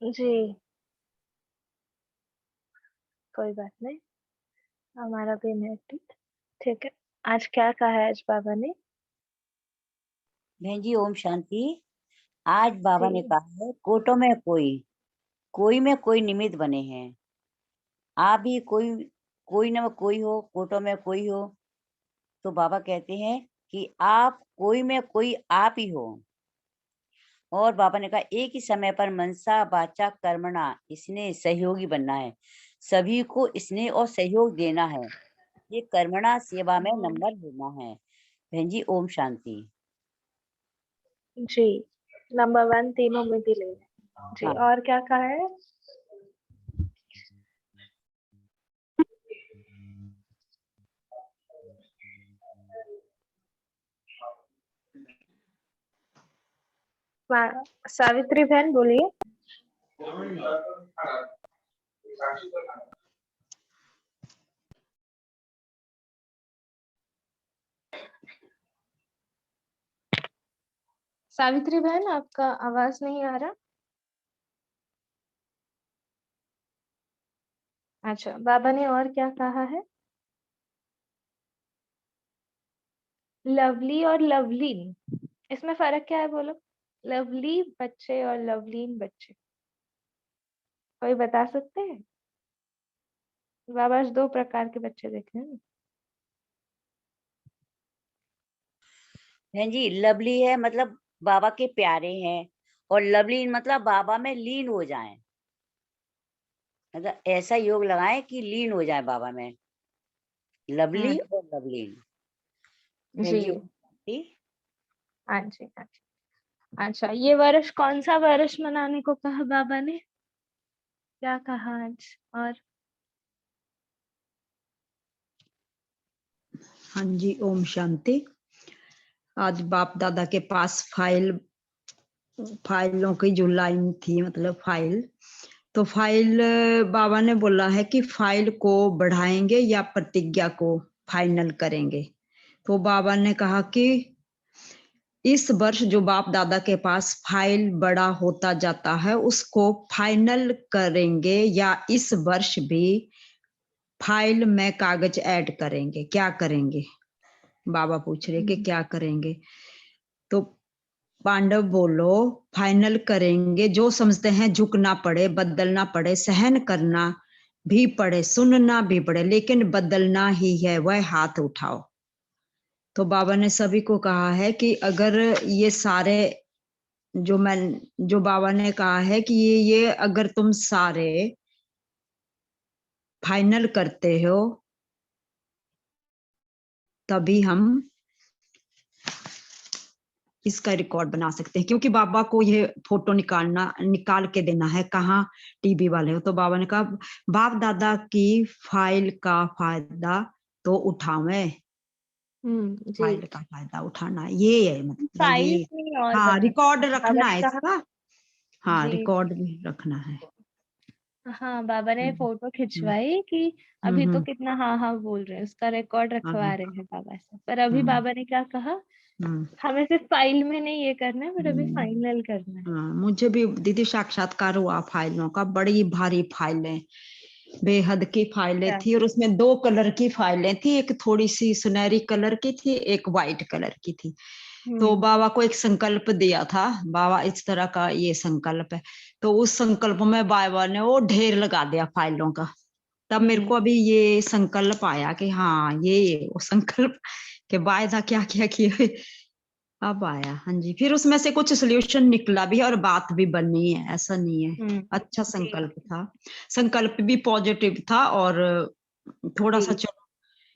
जी कोई बात नहीं, हमारा भी नेट ठीक है। आज क्या कहा है आज बाबा ने? बहन जी ओम शांति। आज बाबा जी। ने कहा है कोटों में कोई में कोई निमित्त बने हैं। आप भी कोई न कोई हो, कोटों में कोई हो, तो बाबा कहते हैं कि आप कोई में कोई आप ही हो। और बाबा ने कहा एक ही समय पर मनसा वाचा कर्मणा इसने सहयोगी बनना है, सभी को स्नेह और सहयोग देना है, ये कर्मणा सेवा में नंबर लेना है। बहन जी ओम शांति। जी नंबर 1 तीनों में भी लेना। जी हाँ। और क्या कहा है? सावित्री बहन बोलिए। सावित्री बहन आपका आवाज नहीं आ रहा। अच्छा बाबा ने और क्या कहा है? लवली और लवलीन, इसमें फर्क क्या है बोलो? लवली बच्चे और लवलीन बच्चे, कोई बता सकते हैं? बाबा आज 2 प्रकार के बच्चे देखे हैं। बहन जी लवली है मतलब बाबा के प्यारे हैं, और लवलीन मतलब बाबा में लीन हो जाएं, मतलब ऐसा योग लगाएं कि लीन हो जाए बाबा में, लवली और लवलीन। बहन जी जी हाँ जी हाँ जी। अच्छा ये वर्ष कौन सा वर्ष मनाने को कहा बाबा ने? क्या कहा आज? और हाँ जी ओम शांति। आज बाप दादा के पास फाइलों की जो लाइन थी, मतलब तो फाइल बाबा ने बोला है कि फाइल को बढ़ाएंगे या प्रतिज्ञा को फाइनल करेंगे। तो बाबा ने कहा कि इस वर्ष जो बाप दादा के पास फाइल बड़ा होता जाता है उसको फाइनल करेंगे, या इस वर्ष भी फाइल में कागज ऐड करेंगे, क्या करेंगे? बाबा पूछ रहे कि क्या करेंगे? तो पांडव बोलो फाइनल करेंगे, जो समझते हैं झुकना पड़े, बदलना पड़े, सहन करना भी पड़े, सुनना भी पड़े, लेकिन बदलना ही है, वह हाथ उठाओ। तो बाबा ने सभी को कहा है कि अगर ये सारे जो बाबा ने कहा है कि ये अगर तुम सारे फाइनल करते हो तभी हम इसका रिकॉर्ड बना सकते हैं, क्योंकि बाबा को ये फोटो निकाल के देना है, कहाँ टीवी वाले हो। तो बाबा ने कहा बाप दादा की फाइल का फायदा तो उठावे, फाइल का फायदा उठाना ये है, मतलब फाइल ये नहीं और हाँ बना रिकॉर्ड रखना है कहा। इसका, हाँ जी। रिकॉर्ड भी रखना है। हाँ बाबा ने फोटो खिंचवाई कि अभी तो कितना हाँ हाँ बोल रहे हैं, उसका रिकॉर्ड रखवा रहे हैं बाबा से। पर अभी बाबा ने क्या कहा, हमें सिर्फ फाइल में नहीं ये करना है, पर अभी फाइनल करना है। मुझे भी दीदी साक्षात्कार हुआ फाइलों का, बड़ी भारी फाइलें, बेहद की फाइलें थी, और उसमें 2 कलर की फाइलें थी, एक थोड़ी सी सुनहरी कलर की थी, एक वाइट कलर की थी। तो बाबा को एक संकल्प दिया था, बाबा इस तरह का ये संकल्प है, तो उस संकल्प में बाबा ने वो ढेर लगा दिया फाइलों का। तब मेरे को अभी ये संकल्प आया कि हाँ ये वो संकल्प के वायदा क्या क्या किए अब आया। हाँ जी, फिर उसमें से कुछ सोल्यूशन निकला भी और बात भी बनी है, ऐसा नहीं है। अच्छा संकल्प था, संकल्प भी पॉजिटिव था। और थोड़ा सा चलो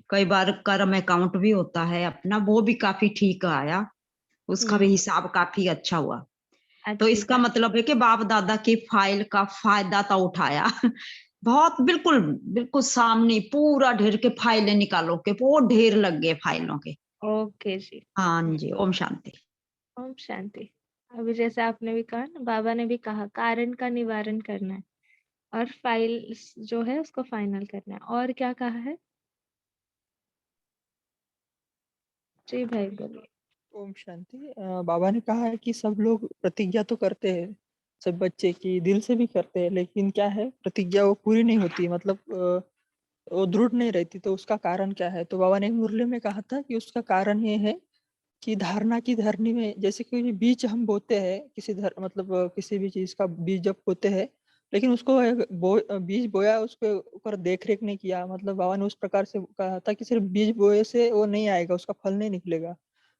कई बार कर्म अकाउंट भी होता है अपना, वो भी काफी ठीक आया, उसका भी हिसाब काफी अच्छा हुआ। तो इसका मतलब है कि बाप दादा की फाइल का फायदा तो उठाया बहुत, बिल्कुल बिल्कुल सामने पूरा ढेर के फाइलें निकालो के वो ढेर लग गए फाइलों के। ओके जी। हाँ जी, ओम शांति। ओम शांति। अभी जैसे आपने भी कहा ना, बाबा ने भी कहा कारण का निवारण करना है और फाइल जो है उसको फाइनल करना है। और क्या कहा है जी भाई, बोलिए। ओम शांति। बाबा ने कहा है कि सब लोग प्रतिज्ञा तो करते हैं, सब बच्चे की दिल से भी करते हैं, लेकिन क्या है प्रतिज्ञा वो पूरी नहीं होती, मतलब वो दृढ़ नहीं रहती। तो उसका कारण क्या है? तो बाबा ने मुरली में कहा था कि उसका कारण ये है कि धारणा की धरनी में, जैसे कोई बीज हम बोते हैं किसी मतलब किसी भी चीज का बीज जब बोते हैं, लेकिन उसको बीज बोया, उसके ऊपर देख रेख नहीं किया, मतलब बाबा ने उस प्रकार से कहा था कि सिर्फ बीज बोए से वो नहीं आएगा, उसका फल नहीं निकलेगा।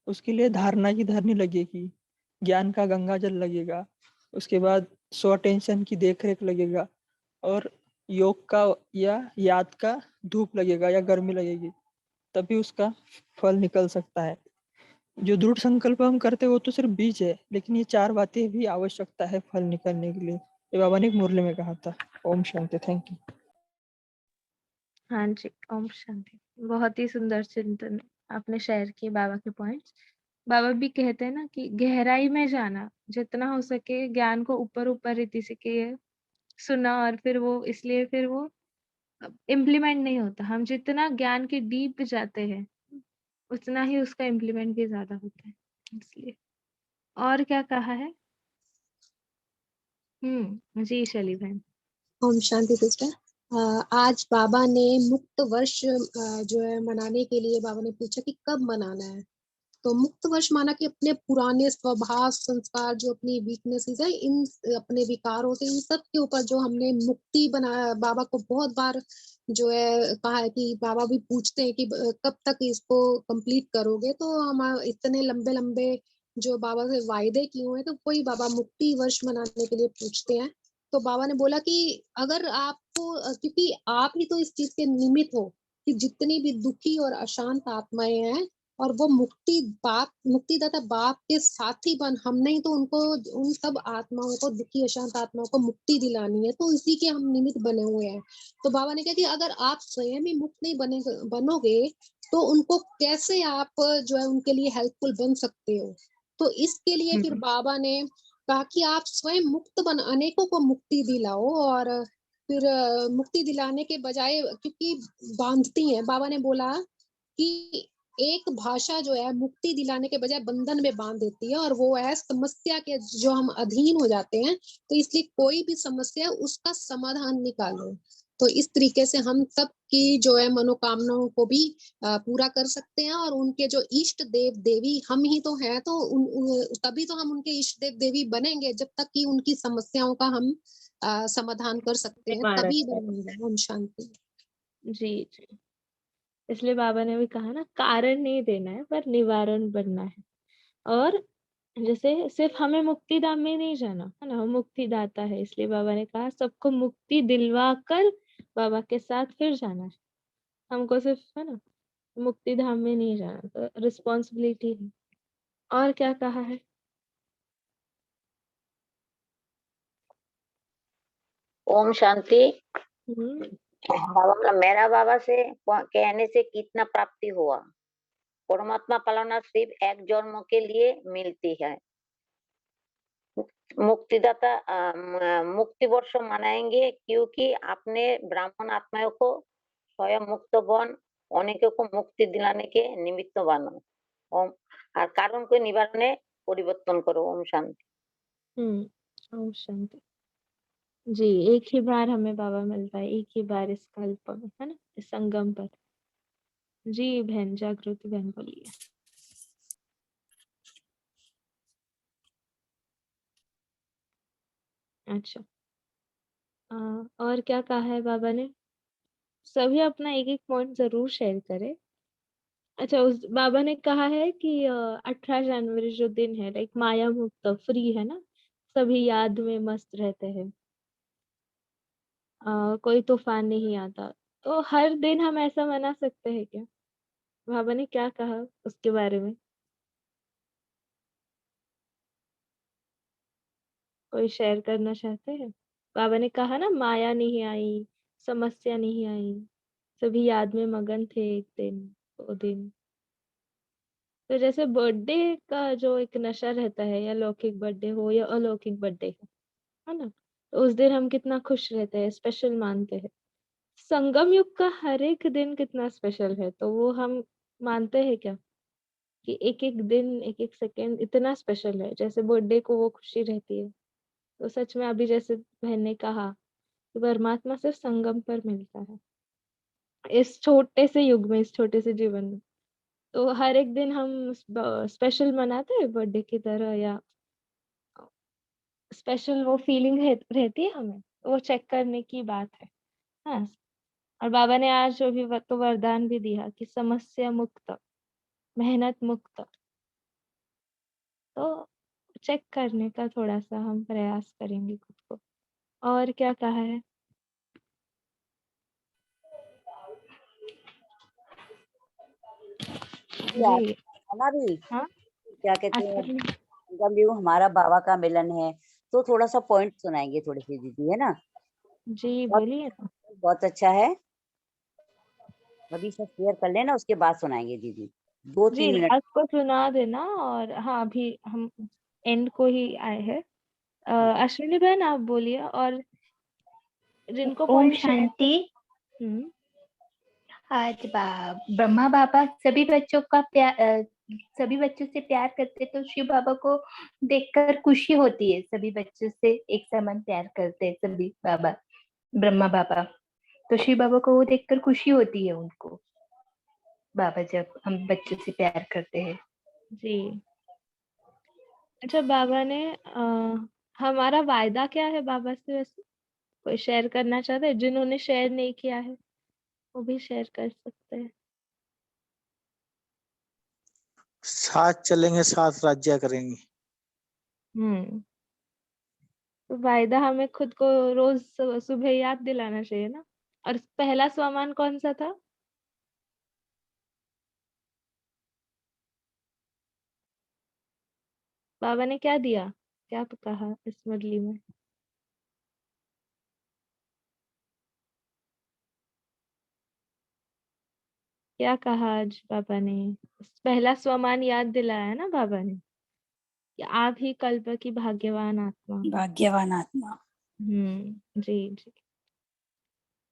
उसके लिए धारणा की धरनी लगेगी, ज्ञान का गंगा जल लगेगा, उसके बाद स्व टेंशन की देख रेख लगेगा, और योग का या याद का धूप लगेगा या गर्मी लगेगी, तभी उसका फल निकल सकता है। जो दृढ़ संकल्प हम करते हैं वो तो सिर्फ बीज है, लेकिन ये 4 बातें भी आवश्यकता है फल निकलने के लिए। ये बाबा ने एक मुरली में कहा था। ओम शांति। Thank you. हाँ जी, ओम शांति। बहुत ही सुंदर चिंतन आपने शेयर किए बाबा के पॉइंट्स। बाबा भी कहते हैं ना कि गहराई में जाना, जितना हो सके ज्ञान को ऊपर ऊपर रीति से कि सुना और फिर वो, इसलिए फिर वो इम्प्लीमेंट नहीं होता। हम जितना ज्ञान के डीप जाते हैं उतना ही उसका इम्प्लीमेंट भी ज्यादा होता है, इसलिए। और क्या कहा है जी शैली बहन। ओम शांति सिस्टर। आज बाबा ने मुक्त वर्ष जो है मनाने के लिए बाबा ने पूछा कि कब मनाना है। तो मुक्त वर्ष माना कि अपने पुराने स्वभाव संस्कार, जो अपनी वीकनेसेस है, इन अपने विकारों से, इन सब के ऊपर जो हमने मुक्ति बनाया। बाबा को बहुत बार जो है कहा है कि बाबा भी पूछते हैं कि कब तक इसको कंप्लीट करोगे। तो हम इतने लंबे लंबे जो बाबा से वायदे किए हुए हैं, तो कोई बाबा मुक्ति वर्ष मनाने के लिए पूछते हैं। तो बाबा ने बोला कि अगर आपको, क्योंकि आप ही तो इस चीज के निमित्त हो कि जितनी भी दुखी और अशांत आत्माएं हैं, और वो मुक्तिदाता बाप के साथी बन, हमने ही तो उनको, उन सब आत्माओं को, दुखी अशांत आत्माओं को मुक्ति दिलानी है, तो इसी के हम निमित्त बने हुए हैं। तो बाबा ने कहा कि अगर आप स्वयं ही मुक्त नहीं बनोगे तो उनको कैसे आप जो है उनके लिए हेल्पफुल बन सकते हो। तो इसके लिए फिर बाबा ने कहा कि आप स्वयं मुक्त बन, अनेकों को मुक्ति दिलाओ। और फिर मुक्ति दिलाने के बजाय, क्योंकि बांधती है, बाबा ने बोला कि एक भाषा जो है मुक्ति दिलाने के बजाय बंधन में बांध देती है, और वो है समस्या के जो हम अधीन हो जाते हैं। तो इसलिए कोई भी समस्या, उसका समाधान निकालो। तो इस तरीके से हम सब की जो है मनोकामनाओं को भी पूरा कर सकते हैं। और उनके जो इष्ट देव देवी हम ही तो हैं, तो तभी तो हम उनके इष्ट देव देवी बनेंगे, जब तक कि उनकी समस्याओं का हम समाधान कर सकते हैं, तभी बनेंगे। ओम शांति। जी जी, इसलिए बाबा ने भी कहा ना, कारण नहीं देना है पर निवारण बनना है। और जैसे सिर्फ हमें मुक्ति धाम में नहीं जाना है ना, वो मुक्ति दाता है, इसलिए बाबा ने कहा सबको मुक्ति दिलवा कर बाबा के साथ फिर जाना है। हमको सिर्फ है ना मुक्ति धाम में नहीं जाना, तो रिस्पॉन्सिबिलिटी है। और क्या कहा है ओम शांति। हम्म बाबा, मेरा बाबा से कहने से कितना प्राप्ति हुआ। परमात्मा पालना सिर्फ एक जन्म के लिए मिलती है। मुक्तिदाता मुक्ति वर्ष मनाएंगे क्योंकि आपने ब्राह्मण आत्माओं को स्वयं मुक्त बन, अनेकों को मुक्ति दिलाने के निमित्त बनो। ओम। और कारण को निवारणे परिवर्तन करो। ओम शांति। ओम शांति। जी, एक ही बार हमें बाबा मिलता है, एक ही बार इस कल्प में, है ना, इस संगम पर। जी बहन जागृति बहन बोलिए। अच्छा। और क्या कहा है बाबा ने? सभी अपना एक एक पॉइंट जरूर शेयर करें। अच्छा, उस बाबा ने कहा है कि 18 जनवरी जो दिन है, लाइक माया मुक्त फ्री है ना, सभी याद में मस्त रहते हैं, कोई तूफान नहीं आता। तो हर दिन हम ऐसा मना सकते हैं क्या? बाबा ने क्या कहा उसके बारे में? कोई शेयर करना चाहते हैं? बाबा ने कहा ना, माया नहीं आई, समस्या नहीं आई, सभी याद में मगन थे एक दिन, वो दिन। तो जैसे बर्थडे का जो एक नशा रहता है, या लौकिक बर्थडे हो या अलौकिक बर्थडे हो, है ना, तो उस दिन हम कितना खुश रहते हैं, स्पेशल मानते हैं। संगम युग का हर एक दिन कितना स्पेशल है, तो वो हम मानते हैं क्या कि एक एक दिन, एक एक सेकेंड इतना स्पेशल है? जैसे बर्थडे को वो खुशी रहती है, तो सच में अभी जैसे बहन ने कहा कि परमात्मा सिर्फ संगम पर मिलता है, इस छोटे से युग में, इस छोटे से जीवन में। तो हर एक दिन हम स्पेशल मनाते हैं बर्थडे की तरह, या स्पेशल वो फीलिंग रहती है हमें, वो चेक करने की बात है। हाँ, और बाबा ने आज अभी तो वरदान भी दिया कि समस्या मुक्त, मेहनत मुक्त। तो चेक करने का थोड़ा सा हम प्रयास करेंगे खुद को। और क्या कहा है? जी हमारा भी हाँ, क्या कहते हैं, एक्चुअली संगम युग हमारा बाबा का मिलन है, तो थोड़ा सा पॉइंट सुनाएंगे थोड़े से दीदी, है ना? जी बहुत बोलिए। बहुत अच्छा है, अभी सब शेयर कर लेना, उसके बाद सुनाएंगे दीदी, 2-3 जी मिनट। लास्ट को सुना देना। और हाँ, अभी हम एंड को ही आए हैं। अश्विनी बहन आप बोलिए, और जिनको ओम पॉइंट शेयर। शांति। हम्म, आज ब्रह्मा बाबा सभी बच्चों का सभी बच्चों से प्यार करते, तो शिव बाबा को देखकर खुशी होती है। सभी बच्चों से एक समान प्यार करते हैं सभी बाबा, ब्रह्मा बाबा। तो शिव बाबा को वो देखकर खुशी होती है उनको, बाबा जब हम बच्चों से प्यार करते हैं। जी। अच्छा, बाबा ने हमारा वायदा क्या है बाबा से? वैसे कोई शेयर करना चाहते हैं? जिन्होंने शेयर नहीं किया है वो भी शेयर कर सकते हैं। साथ चलेंगे, साथ राज्य करेंगे। तो वायदा हमें खुद को रोज सुबह याद दिलाना चाहिए ना। और पहला स्वमान कौन सा था? बाबा ने क्या दिया, क्या कहा इस मुरली में? क्या कहा आज बाबा ने? पहला स्वमान याद दिलाया ना बाबा ने, कि आप ही कल्प की भाग्यवान आत्मा हो। भाग्यवान आत्मा। जी जी।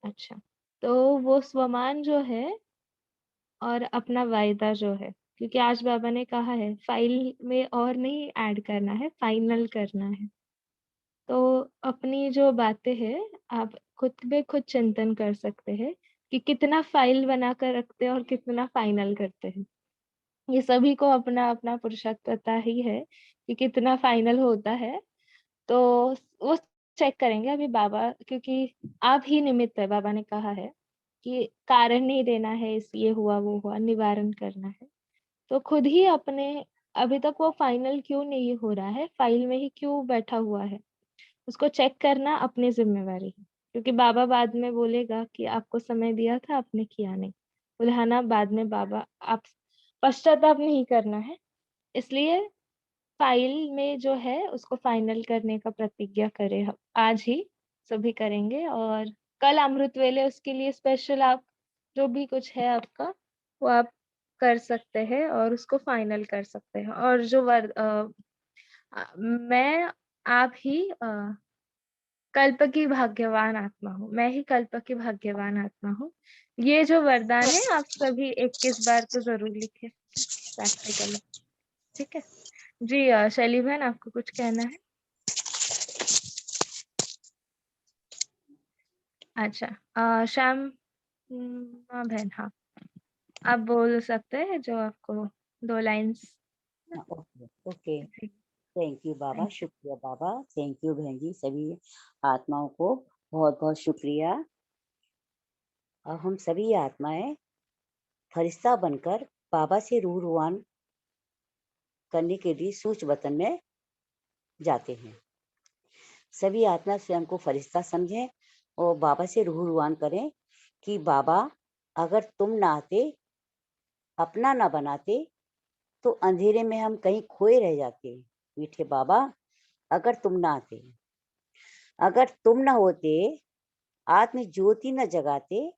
अच्छा, तो वो स्वमान जो है और अपना वायदा जो है, क्योंकि आज बाबा ने कहा है फाइल में और नहीं ऐड करना है, फाइनल करना है। तो अपनी जो बातें हैं आप खुद पे खुद चिंतन कर सकते हैं कि कितना फाइल बना कर रखते हैं और कितना फाइनल करते हैं। ये सभी को अपना अपना पुरुषार्थ पता ही है कि कितना फाइनल होता है। तो वो चेक करेंगे अभी बाबा, क्योंकि आप ही निमित्त है। बाबा ने कहा है कि कारण नहीं देना है, इस ये हुआ वो हुआ, निवारण करना है। तो खुद ही अपने, अभी तक वो फाइनल क्यों नहीं हो रहा है, फाइल में ही क्यों बैठा हुआ है, उसको चेक करना अपनी जिम्मेवारी है। क्योंकि बाबा बाद में बोलेगा कि आपको समय दिया था, आपने किया नहीं। बोले हाँ ना, बाद में बाबा आप पश्चाताप नहीं करना है। इसलिए फाइल में जो है उसको फाइनल करने का प्रतिज्ञा करें हम आज ही, सभी करेंगे। और कल अमृत वेले उसके लिए स्पेशल आप जो भी कुछ है आपका वो आप कर सकते हैं और उसको फाइनल कर सकते हैं। और जो मैं आप ही कल्प की भाग्यवान आत्मा हूँ, मैं ही कल्प की भाग्यवान आत्मा हूँ। ये जो वरदान है आप सभी 21 बार तो जरूर लिखे प्रैक्टिकली, ठीक है? जी शैली बहन आपको कुछ कहना है? अच्छा, श्याम हाँ बहन, हाँ आप बोल सकते हैं जो आपको 2 lines. Okay okay. Thank you Baba, शुक्रिया बाबा, थैंक यू बहन जी। सभी आत्माओं को बहुत बहुत शुक्रिया। और हम सभी आत्माएं फरिश्ता बनकर बाबा से रूह रुआन करने के लिए सूच वतन में जाते हैं। सभी आत्मा स्वयं को फरिश्ता समझें और बाबा से रूह रुआन करें कि बाबा अगर तुम ना आते, अपना ना बनाते, तो अंधेरे में हम कहीं खोए रह जाते। मीठे बाबा अगर तुम ना आते, अगर तुम ना होते, आत्म ज्योति न जगाते,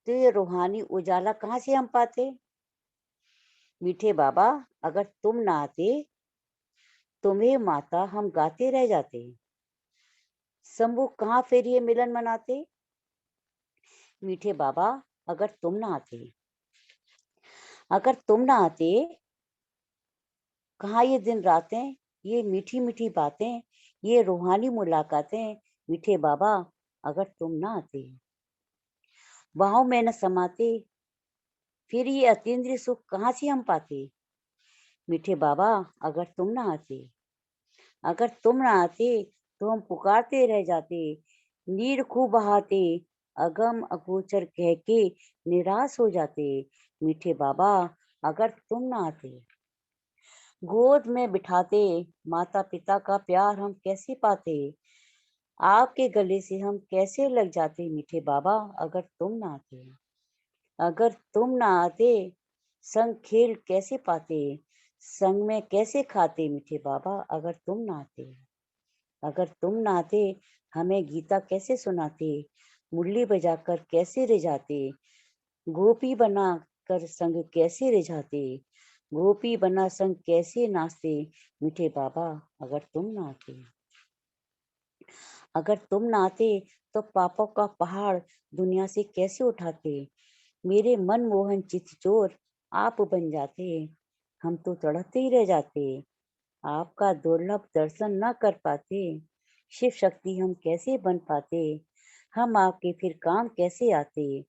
तो ये रूहानी उजाला कहाँ से हम पाते। मीठे बाबा अगर तुम ना आते, तुम्हें माता हम गाते रह जाते। शंभू कहाँ फिर ये मिलन मनाते। मीठे बाबा अगर तुम ना आते, अगर तुम ना आते, कहाँ ये दिन रातें, ये मीठी मीठी बातें, ये रूहानी मुलाकातें। मीठे बाबा अगर तुम ना आते, बाहों में न समाते, फिर ये अतीन्द्रिय सुख कहाँ से हम पाते। मीठे बाबा अगर तुम ना आते, अगर तुम ना आते, तो हम पुकारते रह जाते, नीर खूब बहाते, अगम अगोचर कह के निराश हो जाते। मीठे बाबा अगर तुम ना आते, गोद में बिठाते, माता पिता का प्यार हम कैसे पाते। आपके गले से हम कैसे लग जाते। मीठे बाबा अगर तुम ना आते, अगर तुम ना आते, संग खेल कैसे पाते, संग में कैसे खाते। मीठे बाबा अगर तुम ना आते, अगर तुम ना आते, हमें गीता कैसे सुनाते, मुरली बजाकर कैसे रिझाते, गोपी बना कर संग कैसे रिझाते, गोपी बना संग कैसे नाचते। मीठे बाबा अगर तुम ना आते, अगर तुम ना आते, तो पापों का पहाड़ दुनिया से कैसे उठाते। मेरे मन मोहन चित चोर आप बन जाते, हम तो तड़पते ही रह जाते। आपका दुर्लभ दर्शन न कर पाते, शिव शक्ति हम कैसे बन पाते। हम आपके फिर काम कैसे आते,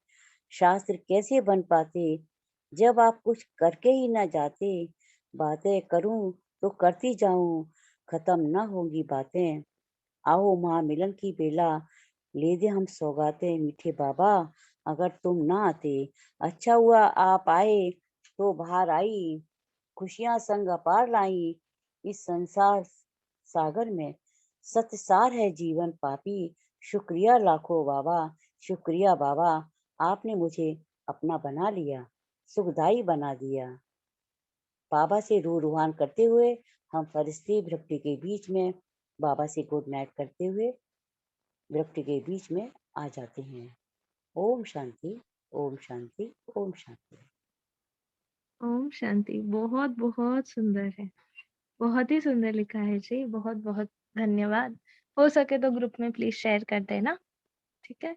शास्त्र कैसे बन पाते, जब आप कुछ करके ही न जाते। बातें करूं तो करती जाऊं, खत्म न होंगी बातें। आओ महामिलन की बेला, ले दे हम सौगातें। मीठे बाबा अगर तुम ना आते, अच्छा हुआ आप आए तो बाहर आई, खुशियां संग अपार लाई। इस संसार सागर में सत्य सार है जीवन पापी। शुक्रिया लाखों बाबा, शुक्रिया बाबा, आपने मुझे अपना बना लिया, सुखदाई बना दिया। बाबा से रूह रुहान करते हुए हम फरिश्ते भ्रक्ति के बीच में बाबा से गुड नाइट करते हुए भ्रक्ति के बीच में आ जाते हैं। ओम शांति, ओम शांति, ओम शांति। ओम शांति। बहुत बहुत सुंदर है, बहुत ही सुंदर लिखा है जी। बहुत बहुत धन्यवाद। हो सके तो ग्रुप में प्लीज शेयर कर देना, ठीक है।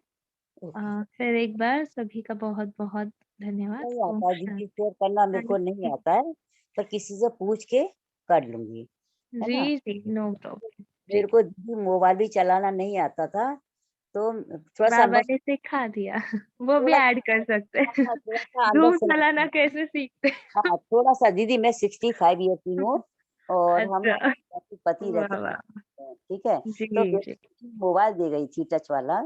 फिर एक बार सभी का बहुत बहुत धन्यवाद। नहीं ओम आता है शांति। दीदी, शेयर करना मेरे को नहीं आता है, पर किसी से पूछ के कर लूंगी, है ना। जी जी, नो प्रॉब्लम। मेरे को दीदी मोबाइल भी चलाना नहीं आता था, तो थोड़ा सा बाबा अंदर ने सिखा दिया, वो भी थोड़ा ऐड कर सकते हैं। थोड़ा सा अंदर धूप से चलाना कैसे सीखते। हाँ, थोड़ा सा दीदी, मैं 65 ईयर की हूँ और हम अच्छा, पति रहते वाह वाह। हैं, ठीक है। जी तो जी। बेटी मोबाइल दे गई थी टच वाला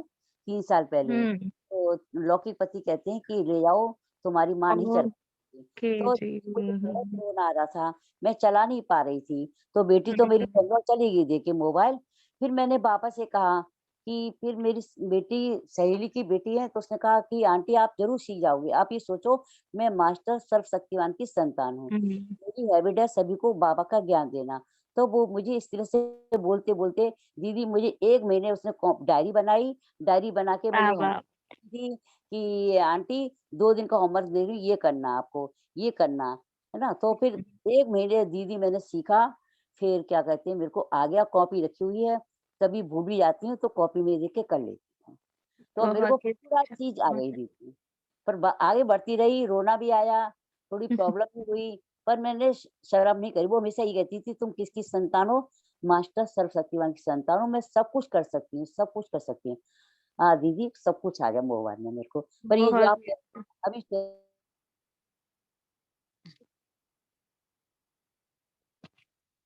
3 साल पहले, हम्म। तो लौकिक पति कहते हैं कि ले जाओ, तुम्हारी माँ नहीं चला सकती। ओके तो जी। मुझे बहुत फोन आ रहा था, मैं चला नहीं पा रही थी, तो बेटी तो मेरी हम्म। बंगवा चली गई दे के मोबाइल। फिर मैंने पापा से कहा कि फिर मेरी बेटी सहेली की बेटी है, तो उसने कहा कि आंटी आप जरूर सीख जाओगे। आप ये सोचो, मैं मास्टर सर्वशक्तिमान की संतान हूँ, मेरी हैबिट है सभी को बाबा का ज्ञान देना। तो वो मुझे इस तरह से बोलते बोलते दीदी, मुझे 1 महीने उसने डायरी बनाई, डायरी बना के मुझे वाह। होमवर्क दी कि आंटी 2 दिन का होमवर्क दे रही हूँ, ये करना आपको, ये करना है ना। तो फिर 1 महीने दीदी मैंने सीखा, फिर क्या कहते हैं, मेरे को आ गया। कॉपी रखी हुई है, कभी भूल भी जाती हूँ तो कॉपी में देख के कर लेती हूँ। तो मेरे को बहुत ही पूरा अच्छा, चीज आ बहुत गई दीदी, पर आगे बढ़ती रही, रोना भी आया, थोड़ी प्रॉब्लम भी हुई, पर मैंने शर्म नहीं करी। वो हमेशा ये कहती थी तुम किसकी संतान हो, मास्टर सर्वशक्तिमान की संतान हो, मैं सब कुछ कर सकती हूँ, सब कुछ कर सकती हूँ। हाँ दीदी, सब कुछ आ गया मोबाइल में मेरे को। पर ये जो बहुत आप ही अच्छा। अभी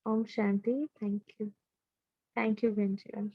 ओम शांति। थैंक यू बहन जी।